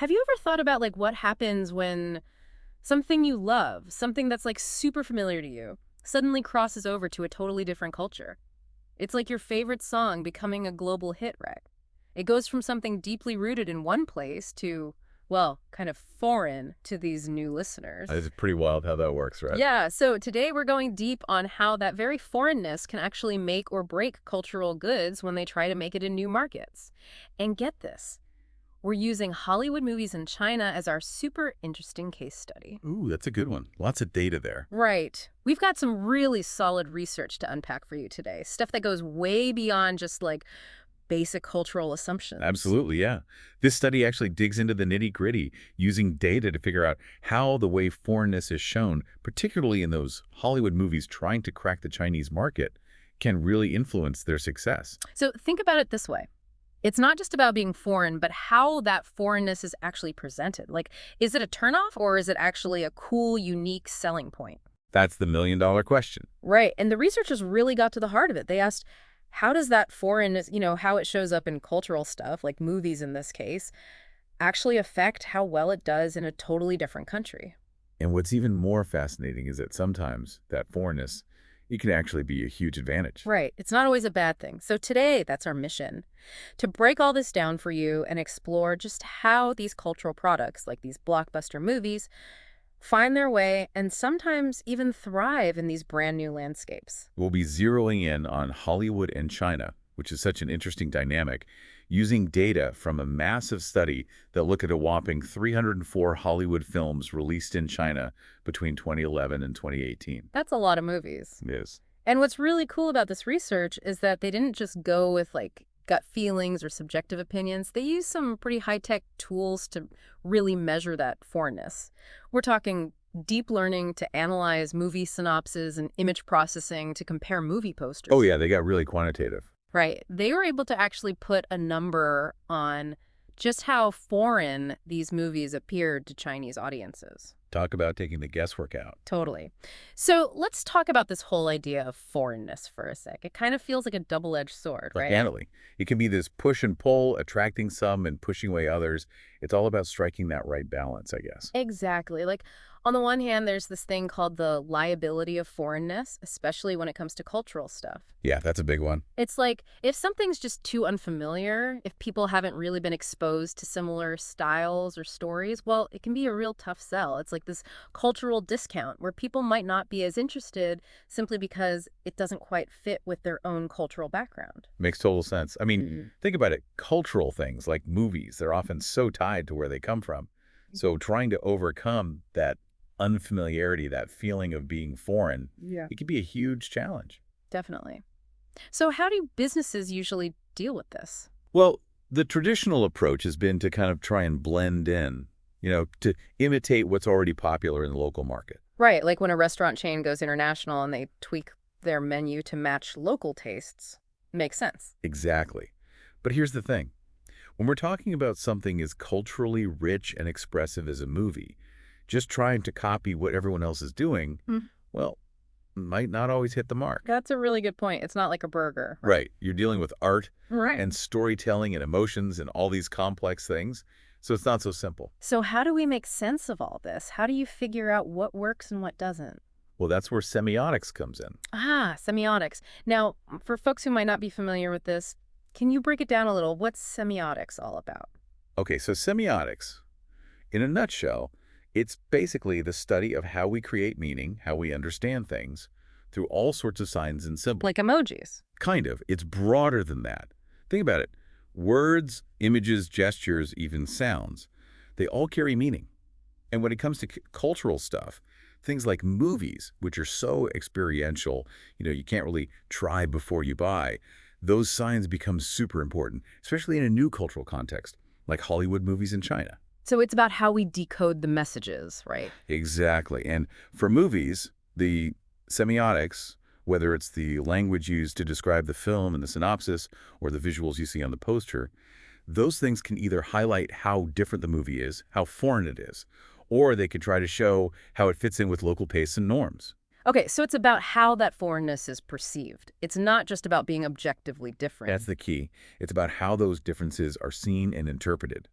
Have you ever thought about like what happens when something you love, something that's like super familiar to you, suddenly crosses over to a totally different culture? It's like your favorite song becoming a global hit, right? It goes from something deeply rooted in one place to, well, kind of foreign to these new listeners. It's pretty wild how that works, right? Yeah, so today we're going deep on how that very foreignness can actually make or break cultural goods when they try to make it in new markets. And get this, we're using Hollywood movies in China as our super interesting case study. Ooh, that's a good one. Lots of data there. Right. We've got some really solid research to unpack for you today. Stuff that goes way beyond just like basic cultural assumptions. Absolutely, yeah. This study actually digs into the nitty-gritty, using data to figure out how the way foreignness is shown, particularly in those Hollywood movies trying to crack the Chinese market, can really influence their success. So think about it this way. It's not just about being foreign, but how that foreignness is actually presented. Like, is it a turnoff or is it actually a cool, unique selling point? That's the million-dollar question. Right. And the researchers really got to the heart of it. They asked, how does that foreign, how it shows up in cultural stuff, like movies in this case, actually affect how well it does in a totally different country? And what's even more fascinating is that sometimes that foreignness, it can actually be a huge advantage. Right. It's not always a bad thing. So today, that's our mission, to break all this down for you and explore just how these cultural products, like these blockbuster movies, find their way and sometimes even thrive in these brand new landscapes. We'll be zeroing in on Hollywood and China, which is such an interesting dynamic, using data from a massive study that looked at a whopping 304 Hollywood films released in China between 2011 and 2018. That's a lot of movies. It is. And what's really cool about this research is that they didn't just go with like gut feelings or subjective opinions. They used some pretty high-tech tools to really measure that foreignness. We're talking deep learning to analyze movie synopses and image processing to compare movie posters. Oh yeah, they got really quantitative. Right. They were able to actually put a number on just how foreign these movies appeared to Chinese audiences. Talk about taking the guesswork out. Totally. So let's talk about this whole idea of foreignness for a sec. It kind of feels like a double-edged sword, Like right? handily. It can be this push and pull, attracting some and pushing away others. It's all about striking that right balance, I guess. Exactly. Like, on the one hand, there's this thing called the liability of foreignness, especially when it comes to cultural stuff. Yeah, that's a big one. It's like, if something's just too unfamiliar, if people haven't really been exposed to similar styles or stories, well, it can be a real tough sell. It's like this cultural discount where people might not be as interested simply because it doesn't quite fit with their own cultural background. Makes total sense. I mean, Mm. think about it. Cultural things like movies, they're often so tied to where they come from. So trying to overcome that unfamiliarity, that feeling of being foreign, Yeah. it can be a huge challenge. Definitely. So how do businesses usually deal with this? Well, the traditional approach has been to kind of try and blend in, to imitate what's already popular in the local market. Right, like when a restaurant chain goes international and they tweak their menu to match local tastes. Makes sense. Exactly. But here's the thing. When we're talking about something as culturally rich and expressive as a movie, just trying to copy what everyone else is doing, Hmm. well, might not always hit the mark. That's a really good point. It's not like a burger. Right. You're dealing with art Right. and storytelling and emotions and all these complex things. So it's not so simple. So how do we make sense of all this? How do you figure out what works and what doesn't? Well, that's where semiotics comes in. Ah, semiotics. Now, for folks who might not be familiar with this, can you break it down a little? What's semiotics all about? Okay, so semiotics, in a nutshell, it's basically the study of how we create meaning, how we understand things, through all sorts of signs and symbols. Like emojis. Kind of. It's broader than that. Think about it. Words, images, gestures, even sounds, they all carry meaning. And when it comes to cultural stuff, things like movies, which are so experiential, you can't really try before you buy, those signs become super important, especially in a new cultural context, like Hollywood movies in China. So it's about how we decode the messages, right? Exactly. And for movies, the semiotics, whether it's the language used to describe the film and the synopsis or the visuals you see on the poster, those things can either highlight how different the movie is, how foreign it is, or they could try to show how it fits in with local tastes and norms. Okay, so it's about how that foreignness is perceived. It's not just about being objectively different. That's the key. It's about how those differences are seen and interpreted.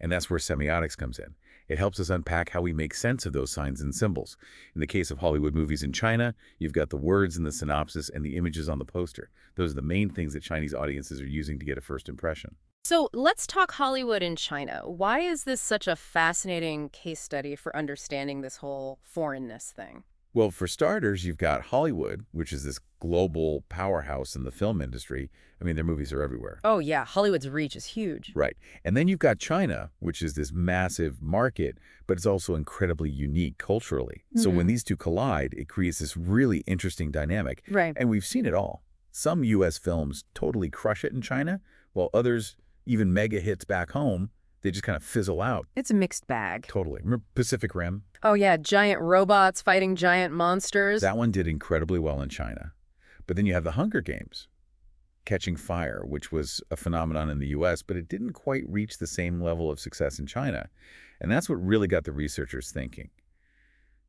And that's where semiotics comes in. It helps us unpack how we make sense of those signs and symbols. In the case of Hollywood movies in China, you've got the words in the synopsis and the images on the poster. Those are the main things that Chinese audiences are using to get a first impression. So let's talk Hollywood in China. Why is this such a fascinating case study for understanding this whole foreignness thing? Well, for starters, you've got Hollywood, which is this global powerhouse in the film industry. I mean, their movies are everywhere. Oh, yeah, Hollywood's reach is huge. Right. And then you've got China, which is this massive market, but it's also incredibly unique culturally. So when these two collide, it creates this really interesting dynamic. Right. And we've seen it all. Some U.S. films totally crush it in China, while others, even mega hits back home, they just kind of fizzle out. It's a mixed bag. Totally. Remember Pacific Rim? Oh, yeah, giant robots fighting giant monsters. That one did incredibly well in China. But then you have The Hunger Games, Catching Fire, which was a phenomenon in the U.S., but it didn't quite reach the same level of success in China. And that's what really got the researchers thinking.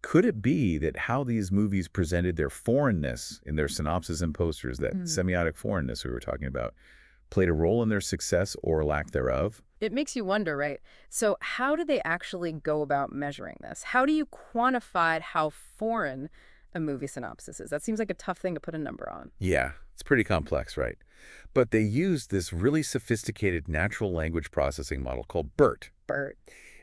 Could it be that how these movies presented their foreignness in their synopses and posters, that semiotic foreignness we were talking about, played a role in their success or lack thereof? It makes you wonder, right? So how do they actually go about measuring this? How do you quantify how foreign a movie synopsis is? That seems like a tough thing to put a number on. Yeah, it's pretty complex, right? But they used this really sophisticated natural language processing model called BERT. BERT.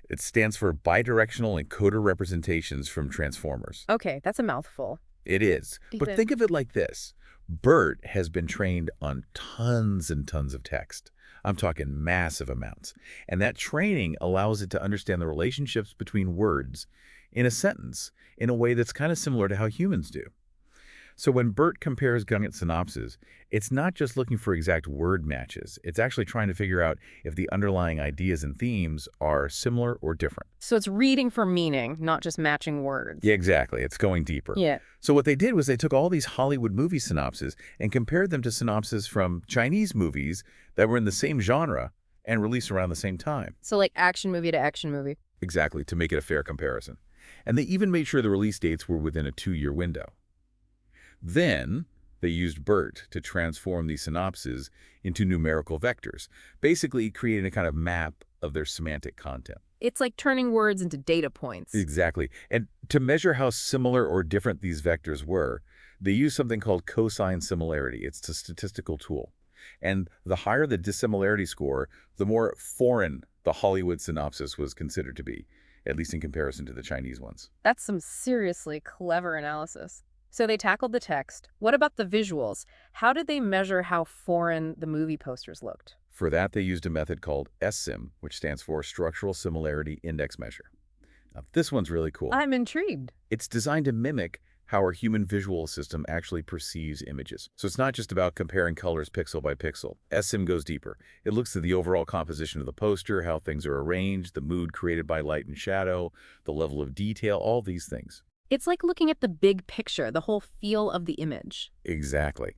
It stands for Bidirectional Encoder Representations from Transformers. Okay, that's a mouthful. It is. But think of it like this. BERT has been trained on tons and tons of text. I'm talking massive amounts. And that training allows it to understand the relationships between words in a sentence in a way that's kind of similar to how humans do. So when BERT compares Gunget synopses, it's not just looking for exact word matches. It's actually trying to figure out if the underlying ideas and themes are similar or different. So it's reading for meaning, not just matching words. Yeah, exactly. It's going deeper. Yeah. So what they did was they took all these Hollywood movie synopses and compared them to synopses from Chinese movies that were in the same genre and released around the same time. So like action movie to action movie. Exactly, to make it a fair comparison. And they even made sure the release dates were within a 2-year window. Then they used BERT to transform these synopses into numerical vectors, basically creating a kind of map of their semantic content. It's like turning words into data points. Exactly. And to measure how similar or different these vectors were, they used something called cosine similarity. It's a statistical tool. And the higher the dissimilarity score, the more foreign the Hollywood synopsis was considered to be, at least in comparison to the Chinese ones. That's some seriously clever analysis. So they tackled the text. What about the visuals? How did they measure how foreign the movie posters looked? For that, they used a method called SSIM, which stands for Structural Similarity Index Measure. Now, this one's really cool. I'm intrigued. It's designed to mimic how our human visual system actually perceives images. So it's not just about comparing colors pixel by pixel. SSIM goes deeper. It looks at the overall composition of the poster, how things are arranged, the mood created by light and shadow, the level of detail, all these things. It's like looking at the big picture, the whole feel of the image. Exactly.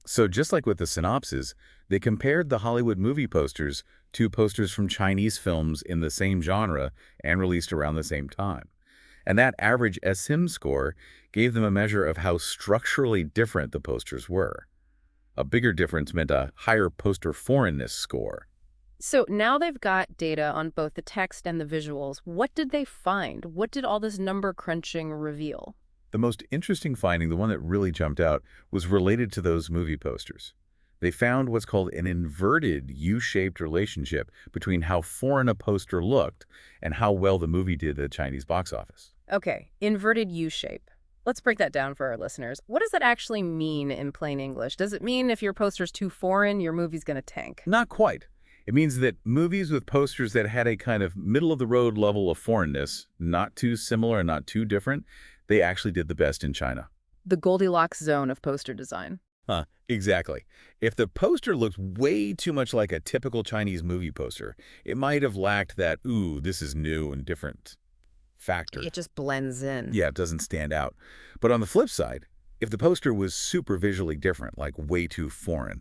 So just like with the synopses, they compared the Hollywood movie posters to posters from Chinese films in the same genre and released around the same time. And that average SSIM score gave them a measure of how structurally different the posters were. A bigger difference meant a higher poster foreignness score. So now they've got data on both the text and the visuals. What did they find? What did all this number crunching reveal? The most interesting finding, the one that really jumped out, was related to those movie posters. They found what's called an inverted U-shaped relationship between how foreign a poster looked and how well the movie did at the Chinese box office. Okay, inverted U-shape. Let's break that down for our listeners. What does that actually mean in plain English? Does it mean if your poster's too foreign, your movie's going to tank? Not quite. It means that movies with posters that had a kind of middle-of-the-road level of foreignness, not too similar and not too different, they actually did the best in China. The Goldilocks zone of poster design. Exactly. If the poster looked way too much like a typical Chinese movie poster, it might have lacked that, ooh, this is new and different factor. It just blends in. Yeah, it doesn't stand out. But on the flip side, if the poster was super visually different, like way too foreign,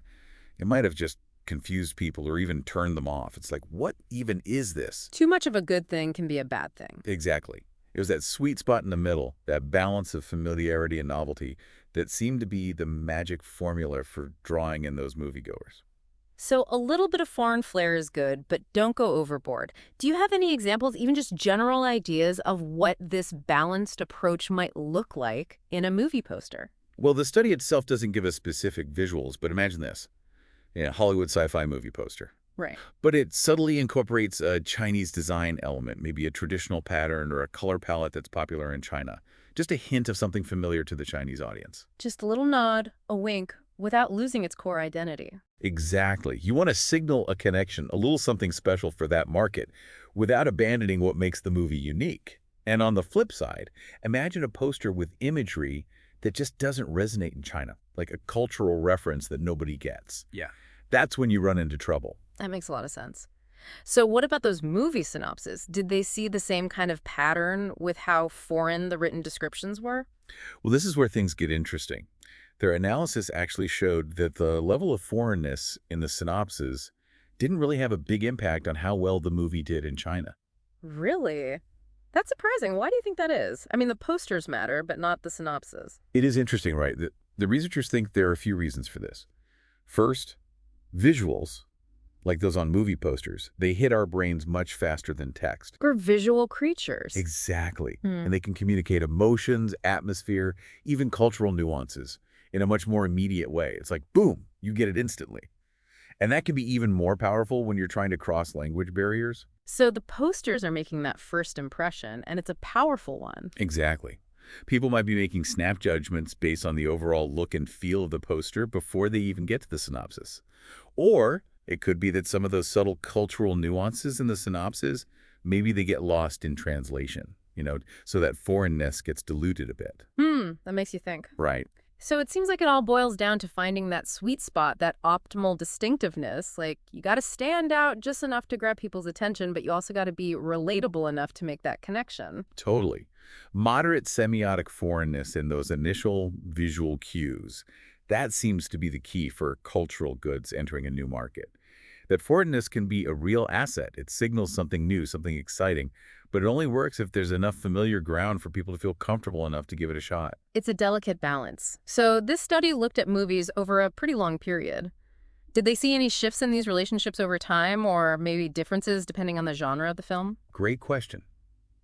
it might have just confused people or even turned them off. It's like, what even is this? Too much of a good thing can be a bad thing. Exactly. It was that sweet spot in the middle, that balance of familiarity and novelty that seemed to be the magic formula for drawing in those moviegoers. So a little bit of foreign flair is good, but don't go overboard. Do you have any examples, even just general ideas of what this balanced approach might look like in a movie poster? Well, the study itself doesn't give us specific visuals, but imagine this. Yeah, Hollywood sci-fi movie poster. Right. But it subtly incorporates a Chinese design element, maybe a traditional pattern or a color palette that's popular in China. Just a hint of something familiar to the Chinese audience. Just a little nod, a wink, without losing its core identity. Exactly. You want to signal a connection, a little something special for that market, without abandoning what makes the movie unique. And on the flip side, imagine a poster with imagery that just doesn't resonate in China, like a cultural reference that nobody gets. Yeah. That's when you run into trouble. That makes a lot of sense. So what about those movie synopses? Did they see the same kind of pattern with how foreign the written descriptions were? Well, this is where things get interesting. Their analysis actually showed that the level of foreignness in the synopses didn't really have a big impact on how well the movie did in China. Really? That's surprising. Why do you think that is? I mean, the posters matter, but not the synopses. It is interesting, right? The researchers think there are a few reasons for this. First, visuals, like those on movie posters, they hit our brains much faster than text. We're visual creatures. Exactly. Hmm. And they can communicate emotions, atmosphere, even cultural nuances in a much more immediate way. It's like, boom, you get it instantly. And that can be even more powerful when you're trying to cross language barriers. So the posters are making that first impression, and it's a powerful one. Exactly. People might be making snap judgments based on the overall look and feel of the poster before they even get to the synopsis. Or it could be that some of those subtle cultural nuances in the synopsis, maybe they get lost in translation, so that foreignness gets diluted a bit. That makes you think. Right. So it seems like it all boils down to finding that sweet spot, that optimal distinctiveness. Like, you got to stand out just enough to grab people's attention, but you also got to be relatable enough to make that connection. Totally. Moderate semiotic foreignness in those initial visual cues, that seems to be the key for cultural goods entering a new market. That foreignness can be a real asset. It signals something new, something exciting, but it only works if there's enough familiar ground for people to feel comfortable enough to give it a shot. It's a delicate balance. So this study looked at movies over a pretty long period. Did they see any shifts in these relationships over time, or maybe differences depending on the genre of the film? Great question.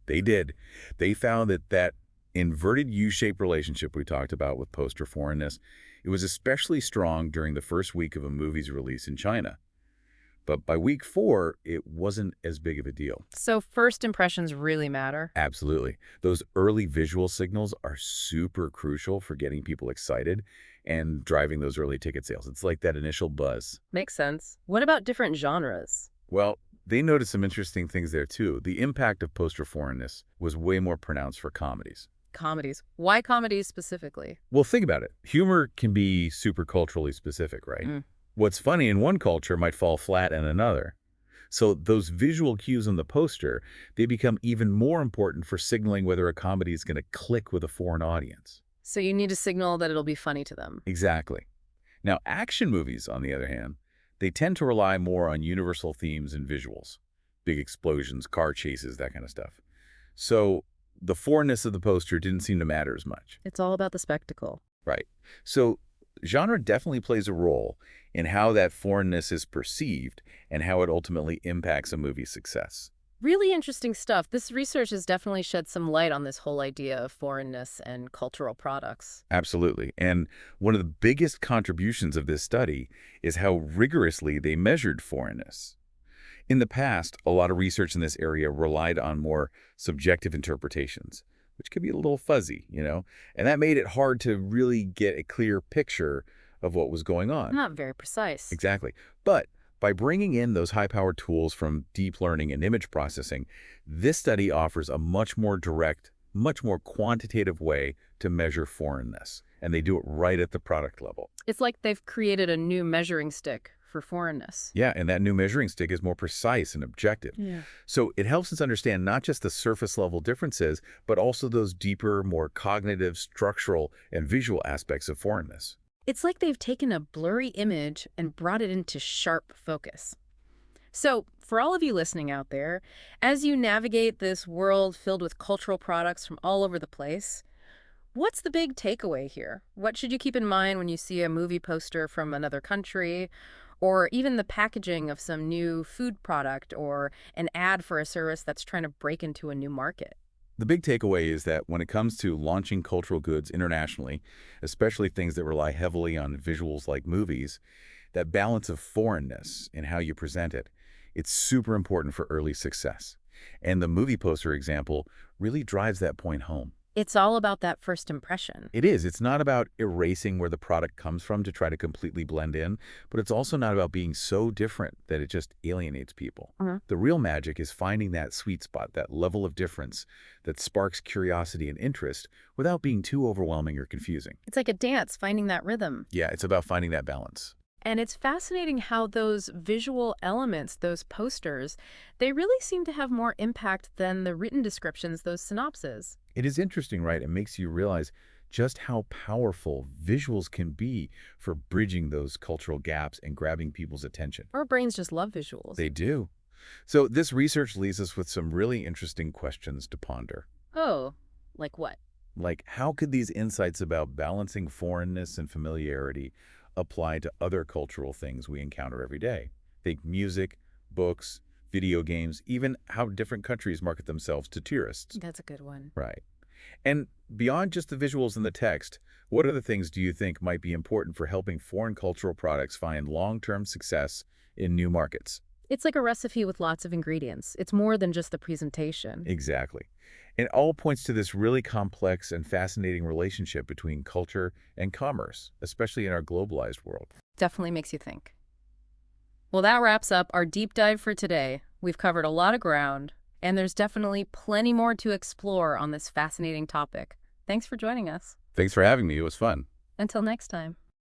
They did. They found that inverted U-shaped relationship we talked about with poster foreignness, it was especially strong during the first week of a movie's release in China. But by week 4, it wasn't as big of a deal. So first impressions really matter. Absolutely. Those early visual signals are super crucial for getting people excited and driving those early ticket sales. It's like that initial buzz. Makes sense. What about different genres? Well, they noticed some interesting things there too. The impact of poster foreignness was way more pronounced for comedies. Comedies. Why comedies specifically? Well, think about it. Humor can be super culturally specific, right? What's funny in one culture might fall flat in another. So those visual cues on the poster, they become even more important for signaling whether a comedy is going to click with a foreign audience. So you need a signal that it'll be funny to them. Exactly. Now, action movies, on the other hand, they tend to rely more on universal themes and visuals. Big explosions, car chases, that kind of stuff. So the foreignness of the poster didn't seem to matter as much. It's all about the spectacle. Right. So genre definitely plays a role in how that foreignness is perceived and how it ultimately impacts a movie's success. Really interesting stuff. This research has definitely shed some light on this whole idea of foreignness and cultural products. Absolutely. And one of the biggest contributions of this study is how rigorously they measured foreignness. In the past, a lot of research in this area relied on more subjective interpretations, which could be a little fuzzy, and that made it hard to really get a clear picture of what was going on. Not very precise. Exactly. But by bringing in those high-powered tools from deep learning and image processing, this study offers a much more direct, much more quantitative way to measure foreignness, and they do it right at the product level. It's like they've created a new measuring stick for foreignness. Yeah, and that new measuring stick is more precise and objective. Yeah. So it helps us understand not just the surface-level differences, but also those deeper, more cognitive, structural, and visual aspects of foreignness. It's like they've taken a blurry image and brought it into sharp focus. So, for all of you listening out there, as you navigate this world filled with cultural products from all over the place, what's the big takeaway here? What should you keep in mind when you see a movie poster from another country? Or even the packaging of some new food product or an ad for a service that's trying to break into a new market. The big takeaway is that when it comes to launching cultural goods internationally, especially things that rely heavily on visuals like movies, that balance of foreignness in how you present it, it's super important for early success. And the movie poster example really drives that point home. It's all about that first impression. It is. It's not about erasing where the product comes from to try to completely blend in, but it's also not about being so different that it just alienates people. The real magic is finding that sweet spot, that level of difference that sparks curiosity and interest without being too overwhelming or confusing. It's like a dance, finding that rhythm. Yeah, it's about finding that balance. And it's fascinating how those visual elements, those posters, they really seem to have more impact than the written descriptions, those synopses. It is interesting, right? It makes you realize just how powerful visuals can be for bridging those cultural gaps and grabbing people's attention. Our brains just love visuals. They do. So this research leaves us with some really interesting questions to ponder. Oh, like what? Like, how could these insights about balancing foreignness and familiarity apply to other cultural things we encounter every day? Think music, books, video games, even how different countries market themselves to tourists. That's a good one. Right. And beyond just the visuals and the text, what other things do you think might be important for helping foreign cultural products find long-term success in new markets? It's like a recipe with lots of ingredients. It's more than just the presentation. Exactly. And it all points to this really complex and fascinating relationship between culture and commerce, especially in our globalized world. Definitely makes you think. Well, that wraps up our deep dive for today. We've covered a lot of ground, and there's definitely plenty more to explore on this fascinating topic. Thanks for joining us. Thanks for having me. It was fun. Until next time.